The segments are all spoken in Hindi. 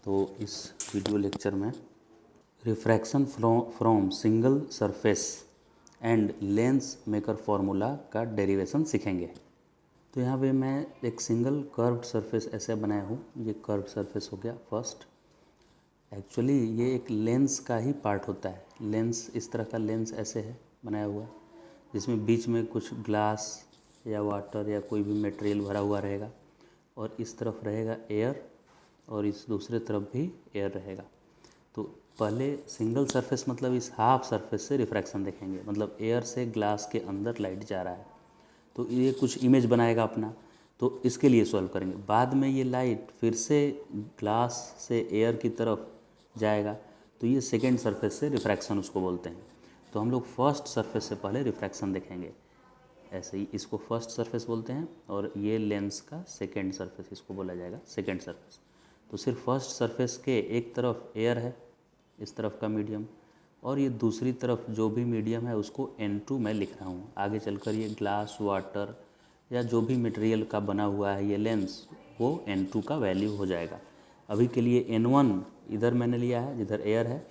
तो इस वीडियो लेक्चर में refraction from single surface and lens maker formula का डेरिवेशन सीखेंगे। तो यहाँ पे मैं एक सिंगल कर्व्ड सरफेस ऐसे बनाया हूँ। ये कर्व्ड सरफेस हो गया फर्स्ट। एक्चुअली ये एक लेंस का ही पार्ट होता है। लेंस इस तरह का लेंस ऐसे है बनाया हुआ, जिसमें बीच में कुछ ग्लास या वाटर या कोई भी मटेरियल भरा हुआ रहेगा और इस तरफ रहेगा एयर और इस दूसरे तरफ भी एयर रहेगा। तो पहले सिंगल सरफेस मतलब इस हाफ सरफेस से रिफ्रैक्शन देखेंगे, मतलब एयर से ग्लास के अंदर लाइट जा रहा है तो ये कुछ इमेज बनाएगा अपना, तो इसके लिए सॉल्व करेंगे। बाद में ये लाइट फिर से ग्लास से एयर की तरफ जाएगा तो ये सेकेंड सरफेस से रिफ्रैक्शन उसको बोलते हैं। तो हम लोग फर्स्ट सरफेस से पहले रिफ्रैक्शन देखेंगे। ऐसे ही इसको फर्स्ट सरफेस बोलते हैं और ये लेंस का सेकेंड सरफेस इसको बोला जाएगा सेकेंड सरफेस। तो सिर्फ फर्स्ट सरफेस के एक तरफ एयर है, इस तरफ का मीडियम, और ये दूसरी तरफ जो भी मीडियम है उसको N2 मैं लिख रहा हूँ। आगे चलकर ये ग्लास, वाटर या जो भी मटेरियल का बना हुआ है ये लेंस, वो N2 का वैल्यू हो जाएगा। अभी के लिए N1 इधर मैंने लिया है जिधर एयर है,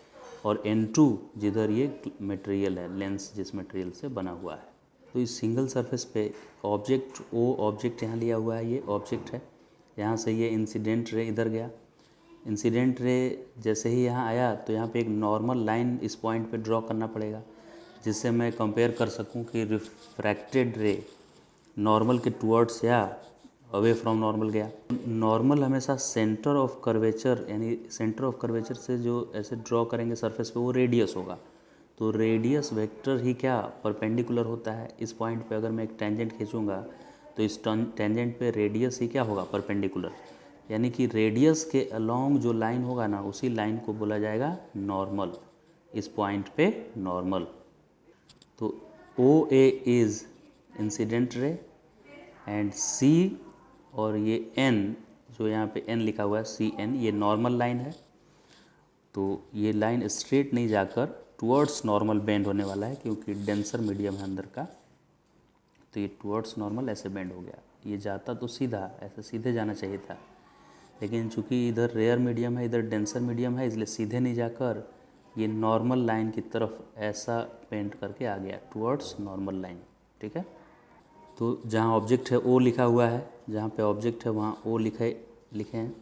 और N2 जिधर ये मटेरियल है, लेंस जिस मटेरियल से बना हुआ है। तो इस सिंगल सरफेस पे ऑब्जेक्ट, ओ ऑब्जेक्ट यहाँ लिया हुआ है, ये ऑब्जेक्ट है। यहाँ से ये इंसिडेंट रे इधर गया। इंसिडेंट रे जैसे ही यहाँ आया तो यहाँ पे एक नॉर्मल लाइन इस पॉइंट पे ड्रॉ करना पड़ेगा, जिससे मैं कंपेयर कर सकूँ कि रिफ्रैक्टेड रे नॉर्मल के टुवर्ड्स या अवे फ्रॉम नॉर्मल गया। नॉर्मल हमेशा सेंटर ऑफ कर्वेचर, यानी सेंटर ऑफ कर्वेचर से जो ऐसे ड्रॉ करेंगे सरफेस पे वो रेडियस होगा। तो रेडियस वेक्टर ही क्या परपेंडिकुलर होता है। इस पॉइंट पे अगर मैं एक टेंजेंट खींचूंगा तो इस टेंजेंट पे रेडियस ही क्या होगा परपेंडिकुलर, यानी कि रेडियस के अलोंग जो लाइन होगा ना उसी लाइन को बोला जाएगा नॉर्मल। इस पॉइंट पे नॉर्मल। तो O A is incident ray and C और ये एन, जो यहाँ पे एन लिखा हुआ है सी एन, ये नॉर्मल लाइन है। तो ये लाइन स्ट्रेट नहीं जाकर टुवर्ड्स नॉर्मल बेंड होने वाला है, क्योंकि डेंसर मीडियम है अंदर का। तो ये टुवर्ड्स नॉर्मल ऐसे बेंड हो गया। ये जाता तो सीधा, ऐसे सीधे जाना चाहिए था, लेकिन चूंकि इधर रेयर मीडियम है, इधर डेंसर मीडियम है, इसलिए सीधे नहीं जाकर ये नॉर्मल लाइन की तरफ ऐसा बेंड करके आ गया टुवर्ड्स नॉर्मल लाइन। ठीक है। तो जहाँ ऑब्जेक्ट है ओ लिखा हुआ है, जहाँ पे ऑब्जेक्ट है वहाँ ओ लिखे हैं,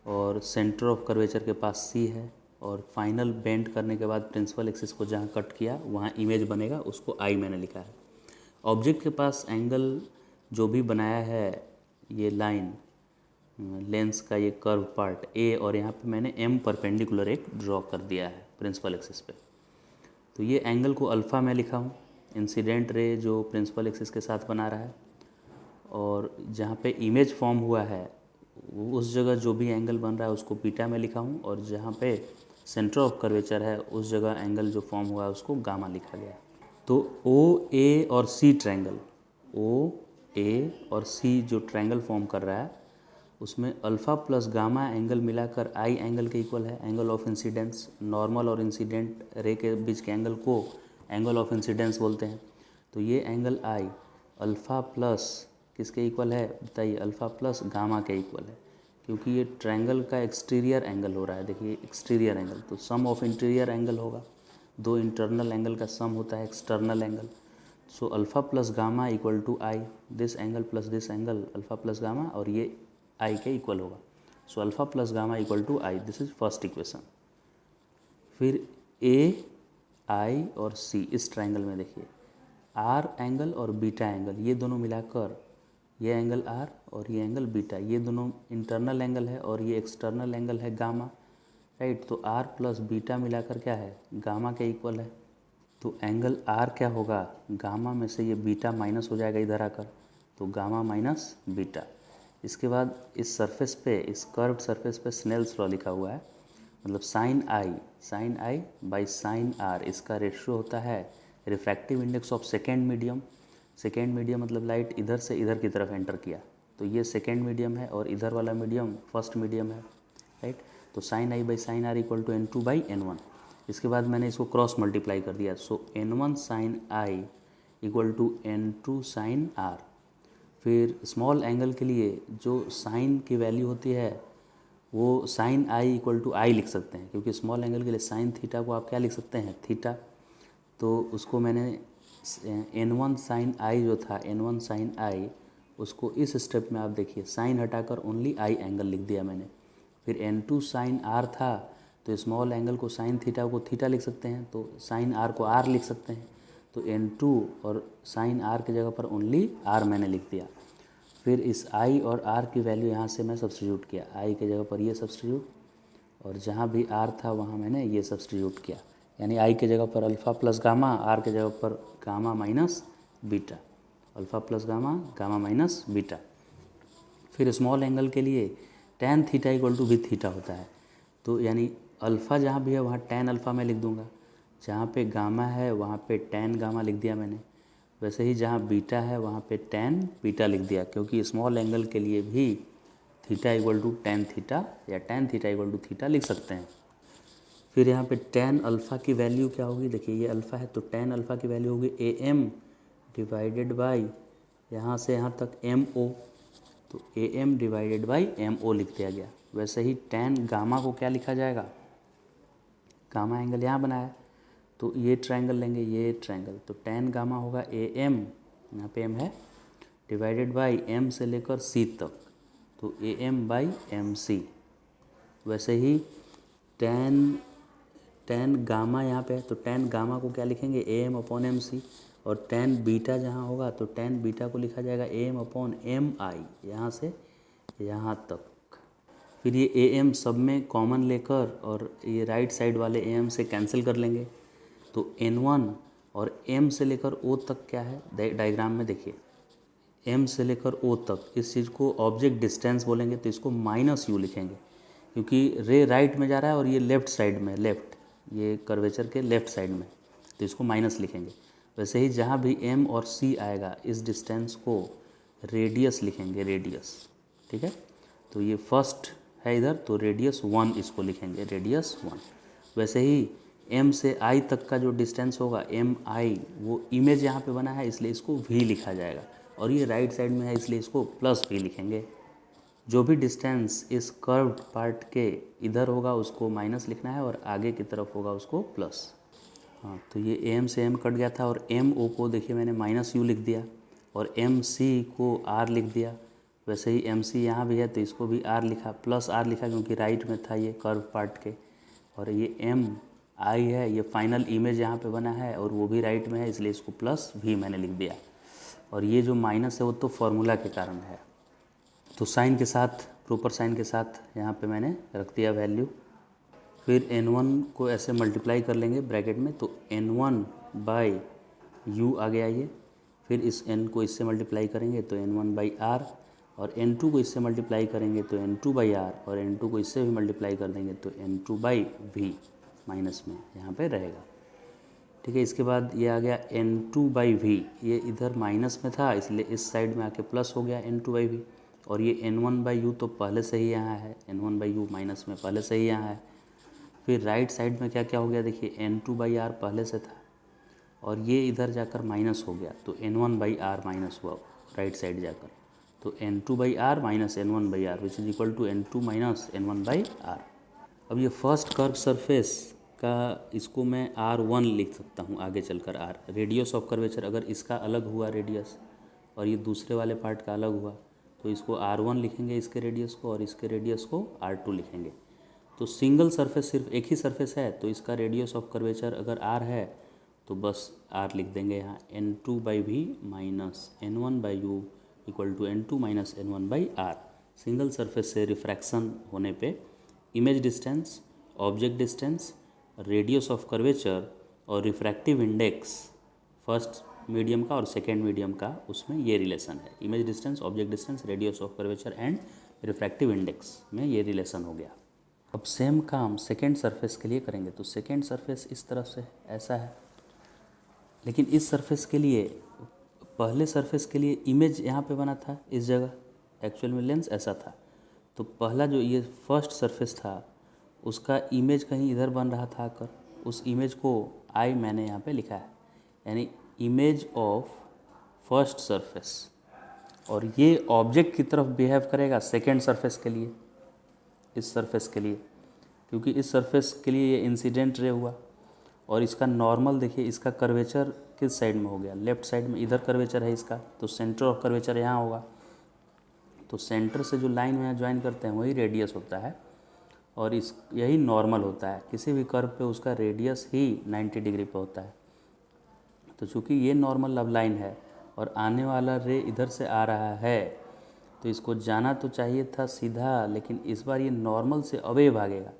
और सेंटर ऑफ कर्वेचर के पास सी है, और फाइनल बेंड करने के बाद प्रिंसिपल एक्सिस को जहाँ कट किया वहाँ इमेज बनेगा, उसको आई मैंने लिखा है। ऑब्जेक्ट के पास एंगल जो भी बनाया है, ये लाइन लेंस का ये कर्व पार्ट ए, और यहाँ पे मैंने एम परपेंडिकुलर एक ड्रॉ कर दिया है प्रिंसिपल एक्सिस पे। तो ये एंगल को अल्फ़ा में लिखा हूँ, इंसिडेंट रे जो प्रिंसिपल एक्सिस के साथ बना रहा है, और जहाँ पे इमेज फॉर्म हुआ है उस जगह जो भी एंगल बन रहा है उसको बीटा में लिखा हूँ, और जहाँ पे सेंटर ऑफ कर्वेचर है उस जगह एंगल जो फॉर्म हुआ है उसको गामा लिखा गया। तो ओ ए और सी ट्रायंगल, ओ ए और सी जो ट्रायंगल फॉर्म कर रहा है उसमें अल्फ़ा प्लस गामा एंगल मिलाकर आई एंगल के इक्वल है। एंगल ऑफ इंसिडेंस, नॉर्मल और इंसिडेंट रे के बीच के एंगल को एंगल ऑफ इंसिडेंस बोलते हैं। तो ये एंगल आई अल्फ़ा प्लस किसके इक्वल है बताइए, अल्फ़ा प्लस गामा के इक्वल है, क्योंकि ये ट्रायंगल का एक्सटीरियर एंगल हो रहा है। देखिए एक्सटीरियर एंगल, तो सम ऑफ इंटीरियर एंगल होगा, दो इंटरनल एंगल का सम होता है external angle. So alpha plus gamma equal to I, this angle plus this angle alpha plus gamma, और ये आई के इक्वल होगा। So alpha plus gamma equal to I, this is first equation. फिर ए, आई और सी इस ट्रायंगल में देखिए आर एंगल और बीटा एंगल, ये दोनों मिलाकर ये एंगल आर और ये एंगल बीटा, ये दोनों इंटरनल एंगल है और ये एक्सटर्नल एंगल है गामा, राइट। तो आर प्लस बीटा मिलाकर क्या है, गामा के इक्वल है। तो एंगल आर क्या होगा, गामा में से ये बीटा माइनस हो जाएगा इधर आकर, तो गामा माइनस बीटा। इसके बाद इस सरफेस पे, इस कर्व्ड सरफेस पे स्नेल्स लॉ लिखा हुआ है, मतलब sine I by sine R, इसका रेशियो होता है refractive index of second medium. Second medium मतलब लाइट इधर से इधर की तरफ एंटर किया, तो ये सेकेंड मीडियम है और इधर वाला मीडियम फर्स्ट मीडियम है, राइट। तो sine I by sine R equal to N2 by N1। इसके बाद मैंने इसको क्रॉस मल्टीप्लाई कर दिया, so N1 sine I equal to N2 sine R. फिर स्मॉल एंगल के लिए जो साइन की वैल्यू होती है वो sine I equal to I लिख सकते हैं, क्योंकि स्मॉल एंगल के लिए साइन थीटा को आप क्या लिख सकते हैं, थीटा। तो उसको मैंने n1 साइन आई जो था, n1 साइन आई, उसको इस स्टेप में आप देखिए साइन हटाकर ओनली आई एंगल लिख दिया मैंने। फिर n2 साइन आर था, तो स्मॉल एंगल को साइन थीटा को थीटा लिख सकते हैं, तो साइन आर को आर लिख सकते हैं। तो n2 और साइन आर की जगह पर ओनली आर मैंने लिख दिया। फिर इस i और r की वैल्यू यहाँ से मैं सब्स्टिट्यूट किया, i की जगह पर ये सब्स्टिट्यूट, और जहाँ भी r था वहाँ मैंने ये सब्स्टिट्यूट किया। यानी i की जगह पर अल्फ़ा प्लस गामा, r की जगह पर gamma minus beta, alpha plus gamma, gamma minus beta. फिर स्मॉल एंगल के लिए tan थीटा इक्वल टू भी थीटा होता है, तो यानी अल्फ़ा जहाँ भी है वहाँ tan अल्फ़ा मैं लिख दूँगा, जहाँ पे गामा है वहाँ पे tan गामा लिख दिया मैंने। वैसे ही जहाँ बीटा है वहाँ पे tan बीटा लिख दिया, क्योंकि स्मॉल एंगल के लिए भी theta equal to tan theta या tan theta equal to theta लिख सकते हैं। फिर यहाँ पे tan अल्फ़ा की वैल्यू क्या होगी, देखिए ये अल्फ़ा है तो tan अल्फ़ा की वैल्यू होगी am डिवाइडेड बाई यहाँ से यहाँ तक mo, तो am डिवाइडेड बाई mo लिख दिया गया। वैसे ही tan गामा को क्या लिखा जाएगा, गामा एंगल यहाँ बनाया, तो ये ट्रायंगल लेंगे, ये ट्रायंगल, तो tan गामा होगा am, यहाँ पे m है, डिवाइडेड बाई m से लेकर c तक, तो am बाई mc। वैसे ही tan गामा यहाँ पे है, तो tan गामा को क्या लिखेंगे, am अपॉन mc, और tan बीटा जहाँ होगा तो tan बीटा को लिखा जाएगा am अपॉन mi, यहाँ से यहाँ तक। फिर ये am सब में कॉमन लेकर और ये राइट साइड वाले am से कैंसिल कर लेंगे, तो n1 और m से लेकर o तक क्या है, डायग्राम में देखिए m से लेकर o तक, इस चीज़ को ऑब्जेक्ट डिस्टेंस बोलेंगे, तो इसको माइनस u लिखेंगे, क्योंकि रे राइट में जा रहा है और ये लेफ़्ट साइड में, लेफ़्ट, ये कर्वेचर के लेफ़्ट साइड में, तो इसको माइनस लिखेंगे। वैसे ही जहाँ भी m और c आएगा इस डिस्टेंस को रेडियस लिखेंगे, रेडियस, ठीक है। तो ये फर्स्ट है इधर, तो रेडियस 1 इसको लिखेंगे, रेडियस 1। वैसे ही m से i तक का जो डिस्टेंस होगा mi, वो इमेज यहाँ पे बना है इसलिए इसको v लिखा जाएगा, और ये राइट साइड में है इसलिए इसको प्लस v लिखेंगे। जो भी डिस्टेंस इस कर्व्ड पार्ट के इधर होगा उसको माइनस लिखना है, और आगे की तरफ होगा उसको प्लस। हाँ, तो ये am से m कट गया था, और mo को देखिए मैंने माइनस u लिख दिया, और mc को r लिख दिया। वैसे ही mc यहाँ भी है तो इसको भी r लिखा, प्लस r लिखा, क्योंकि राइट में था ये कर्व पार्ट के। और ये mi है, ये फाइनल इमेज यहाँ पे बना है और वो भी राइट में है इसलिए इसको प्लस v मैंने लिख दिया। और ये जो माइनस है वो तो फॉर्मूला के कारण है, तो साइन के साथ, प्रॉपर साइन के साथ यहाँ पे मैंने रख दिया वैल्यू। फिर n1 को ऐसे मल्टीप्लाई कर लेंगे ब्रैकेट में, तो n1 बाई u आ गया ये। फिर इस n को इससे मल्टीप्लाई करेंगे तो n1 बाई r, और n2 को इससे मल्टीप्लाई करेंगे तो n2 बाई r, और n2 को इससे भी मल्टीप्लाई कर देंगे तो n2 बाई v माइनस में यहाँ पे रहेगा, ठीक है। इसके बाद ये आ गया n2 बाई v, ये इधर माइनस में था इसलिए इस साइड में आके प्लस हो गया n2 बाई v। और ये n1 बाई u तो पहले से ही यहाँ है, n1 बाई u माइनस में पहले से ही यहाँ है। फिर राइट साइड में क्या क्या हो गया, देखिए n2 बाई r पहले से था और ये इधर जाकर माइनस हो गया, तो n1 बाई r माइनस हुआ राइट साइड जाकर, तो n2 by r minus n1 by r which is equal to n2 minus n1 by r। अब ये फर्स्ट कर्व सरफेस का, इसको मैं r1 लिख सकता हूँ आगे चलकर r, रेडियस ऑफ कर्वेचर अगर इसका अलग हुआ रेडियस और ये दूसरे वाले पार्ट का अलग हुआ तो इसको r1 लिखेंगे इसके रेडियस को, और इसके रेडियस को r2 लिखेंगे। तो सिंगल सरफेस, सिर्फ एक ही सरफेस है तो इसका रेडियस ऑफ कर्वेचर अगर r है तो बस r लिख देंगे यहाँ, n2 by V minus n1 by U equal to n2 minus n1 by r। Single surface से रिफ्रैक्शन होने पे image distance, object distance, radius of curvature और रिफ्रैक्टिव इंडेक्स, फर्स्ट मीडियम का और सेकेंड मीडियम का, उसमें ये रिलेशन है। Image distance, object distance, radius of curvature and refractive index में ये रिलेशन हो गया। अब सेम काम सेकेंड सरफेस के लिए करेंगे, तो सेकेंड सरफेस इस तरफ से ऐसा है, लेकिन इस सरफेस के लिए, पहले सरफेस के लिए इमेज यहाँ पे बना था इस जगह, एक्चुअल में लेंस ऐसा था, तो पहला जो ये फर्स्ट सरफेस था उसका इमेज कहीं इधर बन रहा था आकर, उस इमेज को आई मैंने यहाँ पे लिखा है, यानी इमेज ऑफ फर्स्ट सरफेस, और ये ऑब्जेक्ट की तरफ बिहेव करेगा सेकेंड सरफेस के लिए। इस सरफेस के लिए, क्योंकि इस सरफेस के लिए ये इंसिडेंट रे हुआ। और इसका नॉर्मल देखिए, इसका कर्वेचर किस साइड में हो गया, लेफ्ट साइड में, इधर कर्वेचर है इसका, तो सेंटर ऑफ कर्वेचर यहाँ होगा। तो सेंटर से जो लाइन यहाँ ज्वाइन करते हैं वही रेडियस होता है, और इस यही नॉर्मल होता है। किसी भी कर्व पे उसका रेडियस ही 90 डिग्री पे होता है। तो चूँकि ये नॉर्मल अब लाइन है और आने वाला रे इधर से आ रहा है, तो इसको जाना तो चाहिए था सीधा, लेकिन इस बार ये नॉर्मल से अवे भागेगा,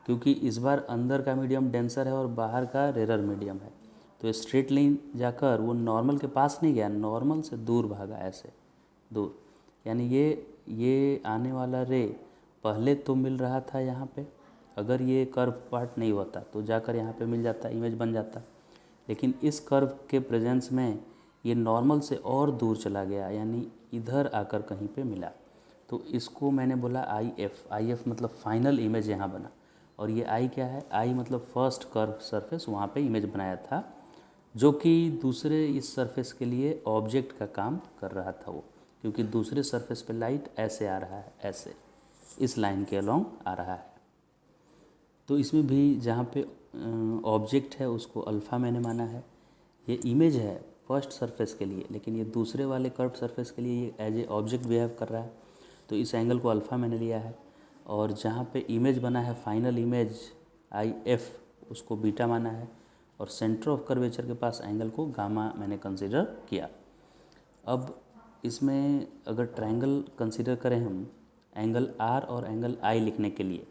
क्योंकि इस बार अंदर का मीडियम डेंसर है और बाहर का रेरर मीडियम है। तो स्ट्रेट लाइन जाकर वो नॉर्मल के पास नहीं गया, नॉर्मल से दूर भागा, ऐसे दूर। यानी ये आने वाला रे पहले तो मिल रहा था यहाँ पे, अगर ये कर्व पार्ट नहीं होता तो जाकर यहाँ पे मिल जाता, इमेज बन जाता। लेकिन इस कर्व के प्रेजेंस में ये नॉर्मल से और दूर चला गया, यानी इधर आकर कहीं पे मिला। तो इसको मैंने बोला आई एफ मतलब फाइनल इमेज यहाँ बना। और ये आई क्या है, आई मतलब फर्स्ट कर्व सरफेस, वहाँ पे इमेज बनाया था, जो कि दूसरे इस सरफेस के लिए ऑब्जेक्ट का काम कर रहा था वो, क्योंकि दूसरे सरफेस पे लाइट ऐसे आ रहा है, ऐसे इस लाइन के अलोंग आ रहा है। तो इसमें भी जहाँ पे ऑब्जेक्ट है उसको अल्फ़ा मैंने माना है। ये इमेज है फर्स्ट सरफेस के लिए, लेकिन ये दूसरे वाले कर्व सरफेस के लिए ये एज ए ऑब्जेक्ट बिहेव कर रहा है, तो इस एंगल को अल्फ़ा मैंने लिया है। और जहाँ पे इमेज बना है फाइनल इमेज आई एफ, उसको बीटा माना है। और सेंटर ऑफ कर्वेचर के पास एंगल को गामा मैंने कंसिडर किया। अब इसमें अगर ट्रायंगल कंसिडर करें हम एंगल आर और एंगल आई लिखने के लिए,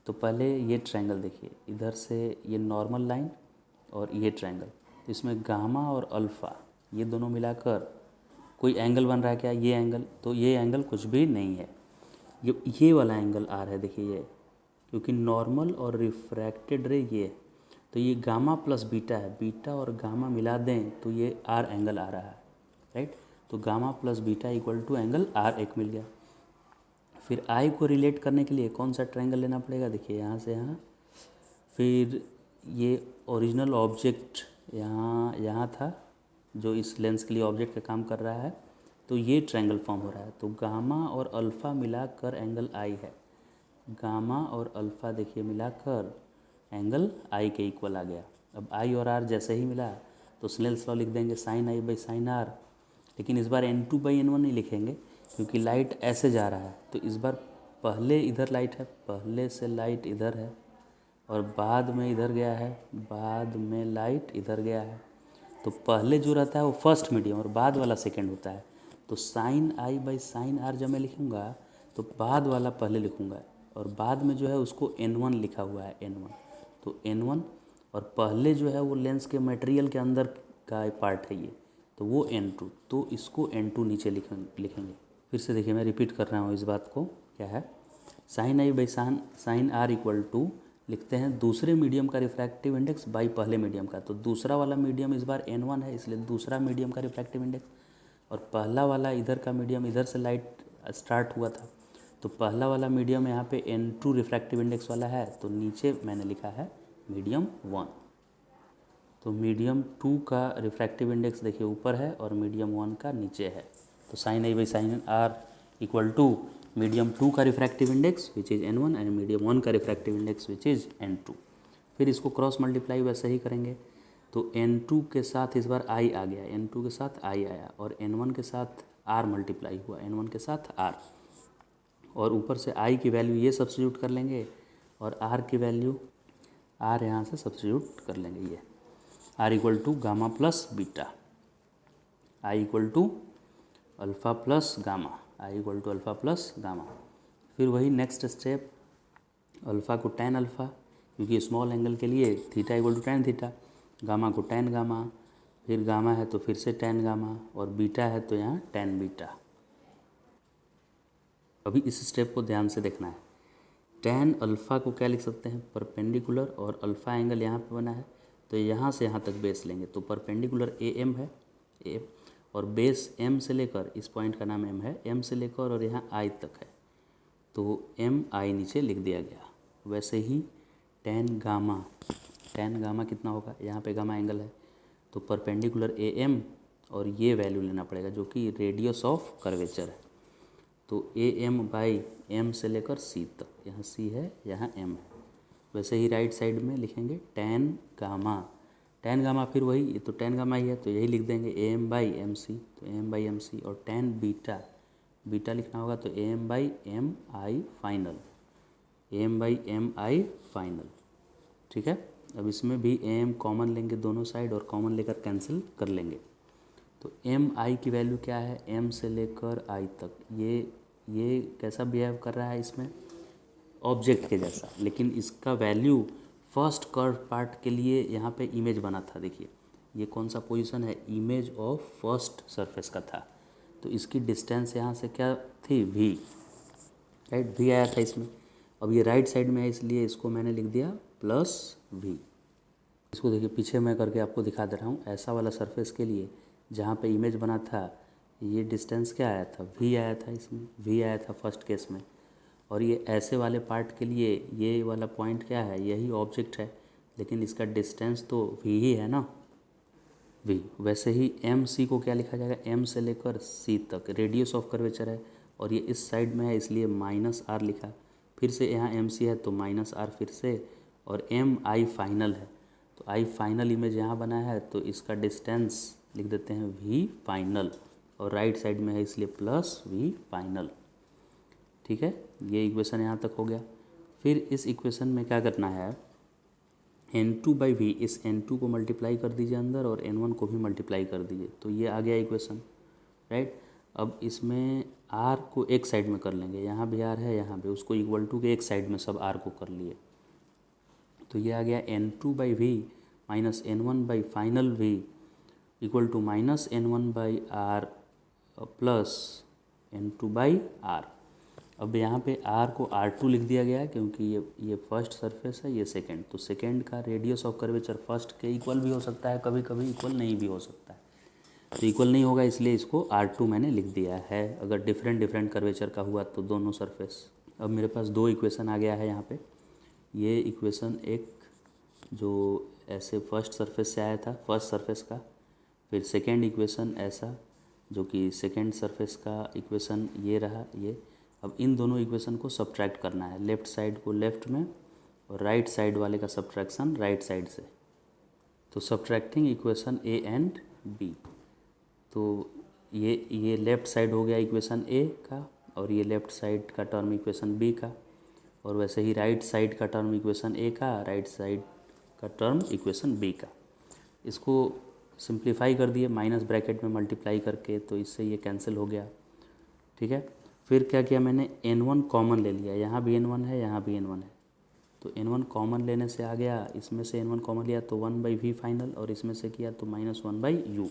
तो पहले ये ट्रायंगल देखिए, इधर से ये नॉर्मल लाइन और ये ट्रायंगल, तो इसमें गामा और अल्फ़ा ये दोनों मिलाकर कोई एंगल बन रहा है क्या, ये एंगल। तो ये एंगल कुछ भी नहीं है, ये वाला एंगल आर है, देखिए ये, क्योंकि नॉर्मल और रिफ्रैक्टेड रे ये, तो ये गामा प्लस बीटा है, बीटा और गामा मिला दें तो ये आर एंगल आ रहा है, राइट। तो gamma plus beta equal to angle R एक मिल गया। फिर आई को रिलेट करने के लिए कौन सा ट्रायंगल लेना पड़ेगा, देखिए यहाँ से यहाँ, फिर ये ओरिजिनल ऑब्जेक्ट यहाँ था जो इस लेंस के लिए ऑब्जेक्ट का काम कर रहा है, तो ये ट्रायंगल फॉर्म हो रहा है। तो गामा और अल्फ़ा मिलाकर एंगल आई है, गामा और अल्फ़ा देखिए मिलाकर एंगल आई के इक्वल आ गया। अब आई और आर जैसे ही मिला तो स्नेल्स लॉ लिख देंगे, sine I by sine R. लेकिन इस बार N2 बाई N1 नहीं लिखेंगे, क्योंकि लाइट ऐसे जा रहा है, तो इस बार पहले इधर लाइट है, पहले से लाइट इधर है, और बाद में इधर गया है, बाद में लाइट इधर गया है। तो पहले जो रहता है वो फर्स्ट मीडियम और बाद वाला सेकंड होता है। तो sine I by sine R जब मैं लिखूँगा तो बाद वाला पहले लिखूँगा, और बाद में जो है उसको N1 लिखा हुआ है, N1। तो N1, और पहले जो है वो लेंस के मटेरियल के अंदर का पार्ट है ये, तो वो N2, तो इसको N2 नीचे लिखेंगे। फिर से देखिए, मैं रिपीट कर रहा हूँ इस बात को, क्या है, sine I by sine R equal to लिखते हैं दूसरे मीडियम का रिफ्रैक्टिव इंडेक्स बाई पहले मीडियम का। तो दूसरा वाला मीडियम इस बार N1 है, इसलिए दूसरा मीडियम का रिफ्रैक्टिव इंडेक्स, और पहला वाला इधर का मीडियम, इधर से लाइट स्टार्ट हुआ था, तो पहला वाला मीडियम यहाँ पे N2 रिफ्रैक्टिव इंडेक्स वाला है, तो नीचे मैंने लिखा है मीडियम 1। तो मीडियम 2 का रिफ्रैक्टिव इंडेक्स देखिए ऊपर है और मीडियम 1 का नीचे है। तो sine I by sine R equal to medium 2 का refractive index which is N1 and medium 1 का refractive index which is N2। फिर इसको क्रॉस मल्टीप्लाई वैसे ही करेंगे, तो N2 के साथ इस बार I आ गया, N2 के साथ I आया, और N1 के साथ R मल्टीप्लाई हुआ, N1 के साथ R, और ऊपर से I की वैल्यू ये सब्स्टिट्यूट कर लेंगे, और R की वैल्यू R यहाँ से सब्स्टिट्यूट कर लेंगे, ये R equal to gamma plus beta, I equal to alpha plus gamma, I equal to alpha plus gamma. फिर वही नेक्स्ट स्टेप, अल्फ़ा को टैन अल्फ़ा, क्योंकि स्मॉल एंगल के लिए theta equal to tan theta, gamma को टैन गामा, फिर गामा है तो फिर से टैन गामा, और बीटा है तो यहाँ टैन बीटा। अभी इस स्टेप को ध्यान से देखना है। टैन अल्फ़ा को क्या लिख सकते हैं, परपेंडिकुलर, और अल्फ़ा एंगल यहाँ पे बना है, तो यहाँ से यहाँ तक बेस लेंगे, तो परपेंडिकुलर AM है, AM, और बेस M से लेकर, इस पॉइंट का नाम M है, M से लेकर और यहाँ I तक है, तो MI नीचे लिख दिया गया। वैसे ही टैन गामा कितना होगा, यहाँ पे गामा एंगल है, तो परपेंडिकुलर AM, और ये वैल्यू लेना पड़ेगा जो कि रेडियस ऑफ कर्वेचर है, तो ए एम बाई एम से लेकर सी तक, यहाँ सी है यहाँ एम है। वैसे ही राइट साइड में लिखेंगे टेन गामा फिर वही, ये तो टेन गामा ही है तो यही लिख देंगे A M by M C, तो A M by M C. और टेन बीटा लिखना होगा तो A M by M I final, A M by M I final. ठीक है, अब इसमें भी ए एम कॉमन लेंगे दोनों साइड और कॉमन लेकर कैंसिल कर लेंगे। तो एम आई की वैल्यू क्या है, एम से लेकर आई तक। ये कैसा बिहेव कर रहा है इसमें, ऑब्जेक्ट के जैसा, लेकिन इसका वैल्यू फर्स्ट कर्व पार्ट के लिए यहाँ पे इमेज बना था। देखिए ये कौन सा पोजीशन है, इमेज ऑफ फर्स्ट सरफेस का था। तो इसकी डिस्टेंस यहाँ से क्या थी, वी, राइट, वी आया था इसमें। अब ये राइट साइड में है इसलिए इसको मैंने लिख दिया प्लस वी। इसको देखिए पीछे मैं करके आपको दिखा दे रहा हूँ। ऐसा वाला सरफेस के लिए जहाँ पे इमेज बना था, ये डिस्टेंस क्या आया था, वी आया था, इसमें वी आया था फर्स्ट केस में। और ये ऐसे वाले पार्ट के लिए ये वाला पॉइंट क्या है, यही ऑब्जेक्ट है, लेकिन इसका डिस्टेंस तो वी ही है ना, वी। वैसे ही एम सी को क्या लिखा जाएगा, एम से लेकर सी तक रेडियस ऑफ कर्वेचर है और ये इस साइड में है इसलिए माइनस आर लिखा। फिर से यहाँ एम सी है तो माइनस आर फिर से, और एम आई फाइनल है तो आई फाइनल इमेज यहाँ बना है तो इसका डिस्टेंस लिख देते हैं वी फाइनल, और राइट साइड में है इसलिए प्लस वी फाइनल। ठीक है, ये इक्वेशन यहाँ तक हो गया। फिर इस इक्वेशन में क्या करना है, n2 बाई वी, इस n2 को मल्टीप्लाई कर दीजिए अंदर और n1 को भी मल्टीप्लाई कर दीजिए, तो ये आ गया इक्वेशन, राइट। अब इसमें r को एक साइड में कर लेंगे, यहाँ भी r है यहाँ भी, उसको इक्वल टू के एक साइड में सब r को कर लिए, तो ये आ गया n2 by V minus n1 by final V equal to minus n1 by R plus n2 by R. अब यहाँ पे r को r2 लिख दिया गया है क्योंकि ये फर्स्ट सरफेस है, ये सेकंड, तो सेकंड का रेडियस ऑफ कर्वेचर फर्स्ट के इक्वल भी हो सकता है, कभी कभी इक्वल नहीं भी हो सकता है। तो इक्वल नहीं होगा इसलिए इसको r2 मैंने लिख दिया है। अगर डिफरेंट कर्वेचर का हुआ तो दोनों सरफेस। अब मेरे पास दो इक्वेशन आ गया है यहाँ पे। ये इक्वेशन एक जो ऐसे फर्स्ट सरफेस से आया था, फर्स्ट सरफेस का, फिर सेकेंड इक्वेशन ऐसा जो कि सेकेंड सरफेस का इक्वेशन ये रहा ये। अब इन दोनों इक्वेशन को सब्ट्रैक्ट करना है, लेफ़्ट साइड को लेफ़्ट में और राइट साइड वाले का सब्ट्रैक्शन राइट साइड से। तो subtracting equation A and B, तो ये लेफ़्ट साइड हो गया इक्वेशन ए का और ये लेफ़्ट साइड का टर्म इक्वेशन बी का, और वैसे ही राइट साइड का टर्म इक्वेशन ए का, राइट साइड का टर्म इक्वेशन बी का। इसको सिंप्लीफाई कर दिए माइनस ब्रैकेट में मल्टीप्लाई करके, तो इससे ये कैंसिल हो गया। ठीक है, फिर क्या किया मैंने, n1 कॉमन ले लिया, यहाँ भी n1 है यहाँ भी n1 है, तो n1 कॉमन लेने से आ गया, इसमें से n1 कॉमन लिया तो 1 बाई वी फाइनल, और इसमें से किया तो माइनस 1 बाई यू।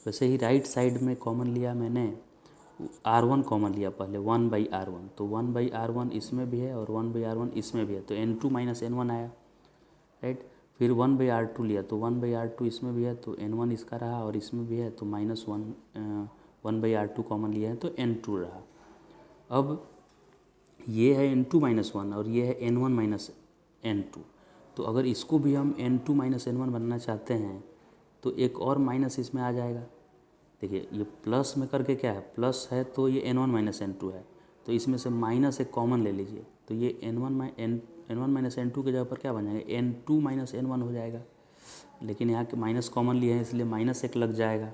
वैसे ही राइट साइड में कॉमन लिया मैंने, r1 कॉमन लिया पहले 1 बाई r1, तो 1 बाई r1 इसमें भी है और 1 बाई r1 इसमें भी है, तो n2 माइनस n1 आया, राइट। फिर 1 बाई r2 लिया तो 1 बाई r2 इसमें भी है तो n1 इसका रहा और इसमें भी है तो माइनस 1 बाई r2 कॉमन लिया है तो n2 रहा। अब ये है n2 माइनस 1 और ये है n1 माइनस n2, तो अगर इसको भी हम n2 माइनस n1 बनना चाहते हैं तो एक और माइनस इसमें आ जाएगा। देखिए ये प्लस में करके क्या है, प्लस है तो ये n1 माइनस n2 है, तो इसमें से माइनस एक कॉमन ले लीजिए, तो ये n1 माइनस n2 के जगह पर क्या बन जाएगा, n2 माइनस n1 हो जाएगा। लेकिन यहाँ के माइनस कॉमन लिए हैं इसलिए माइनस एक लग जाएगा,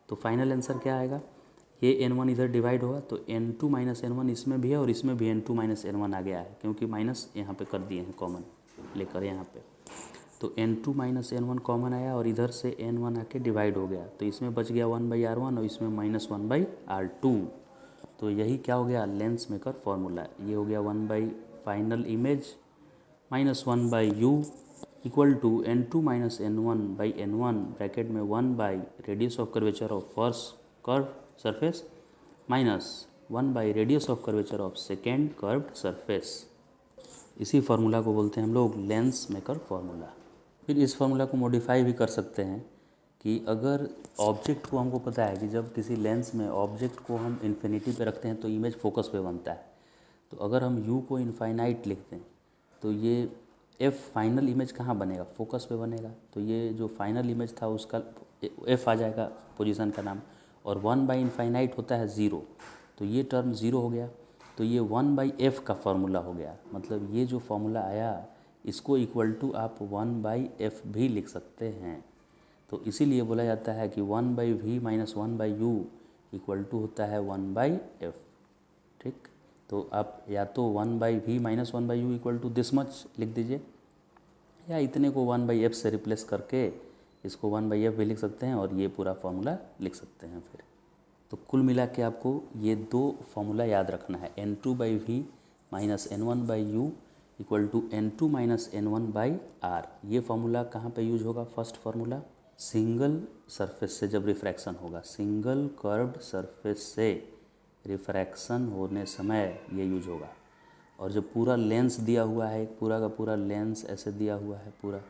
तो फाइनल आंसर क्या आएगा, ये n1 इधर डिवाइड होगा तो n2 माइनस n1 इसमें भी है और इसमें भी n2 माइनस n1 आ गया है, क्योंकि माइनस यहाँ पे कर दिए हैं कॉमन लेकर यहाँ पे, तो n2 माइनस n1 कॉमन आया और इधर से n1 आके डिवाइड हो गया, तो इसमें बच गया 1 बाई r1 और इसमें माइनस 1 बाई r2। तो यही क्या हो गया, लेंस मेकर फॉर्मूला। ये हो गया 1 by final image minus 1 by U equal to n2 minus n1 by n1 bracket में 1 by radius of curvature of first curve surface minus 1 by radius of curvature of second curved surface. इसी फार्मूला को बोलते हैं हम लोग लेंस मेकर फार्मूला। फिर इस फार्मूला को मॉडिफाई भी कर सकते हैं कि अगर ऑब्जेक्ट को, हमको पता है कि जब किसी लेंस में ऑब्जेक्ट को हम इन्फिनिटी पे रखते हैं तो इमेज फोकस पे बनता है, तो अगर हम u को इनफाइनाइट लिख दें तो ये f फाइनल इमेज कहाँ बनेगा, फोकस पे बनेगा, तो ये जो फाइनल इमेज था उसका f आ जाएगा पोजीशन का नाम, और 1 बाई इनफाइनाइट होता है 0, तो ये टर्म ज़ीरो हो गया, तो ये 1/f का फार्मूला हो गया। मतलब ये जो फार्मूला आया इसको इक्वल टू आप 1/f भी लिख सकते हैं। तो इसीलिए बोला जाता है कि 1/v minus 1/u equal to होता है 1/f। ठीक, तो आप या तो 1/v minus 1/u equal to this much लिख दीजिए, या इतने को 1/f से रिप्लेस करके इसको 1/f भी लिख सकते हैं और ये पूरा फार्मूला लिख सकते हैं। फिर तो कुल मिला के आपको ये दो फार्मूला याद रखना है, n2/v minus n1/u equal to n2 minus n1/r। ये फार्मूला कहाँ पे यूज होगा? फर्स्ट फार्मूला सिंगल सरफेस से जब रिफ्रैक्शन होगा, सिंगल कर्व्ड सरफेस से रिफ्रैक्शन होने समय ये यूज होगा। और जब पूरा लेंस दिया हुआ है, पूरा का पूरा लेंस ऐसे दिया हुआ है पूरा,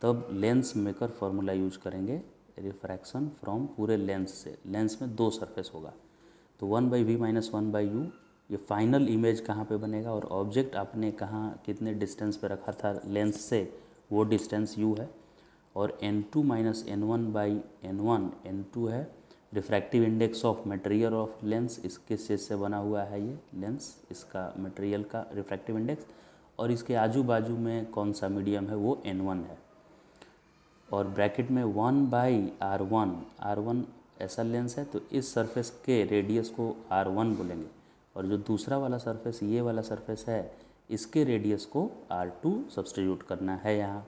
तब लेंस मेकर फार्मूला यूज करेंगे रिफ्रैक्शन फ्रॉम पूरे लेंस से। लेंस में दो सरफेस होगा, तो 1/v माइनस 1/u ये फाइनल इमेज कहाँ पे बनेगा, और ऑब्जेक्ट आपने कहाँ कितने डिस्टेंस पे रखा था लेंस से, वो डिस्टेंस u है। और n2 माइनस n1/n1, n2 है refractive index of material of lens, इसके चीज़ से बना हुआ है ये लेंस, इसका मटेरियल का रिफ्रैक्टिव इंडेक्स। और इसके आजू बाजू में कौन सा मीडियम है, वो n1 है। और ब्रैकेट में 1/r1, r1 ऐसा लेंस है, तो इस सरफेस के रेडियस को r1 बोलेंगे। और जो दूसरा वाला सरफेस, ये वाला सरफेस है, इसके रेडियस को r2 सब्सटीट्यूट करना है यहाँ।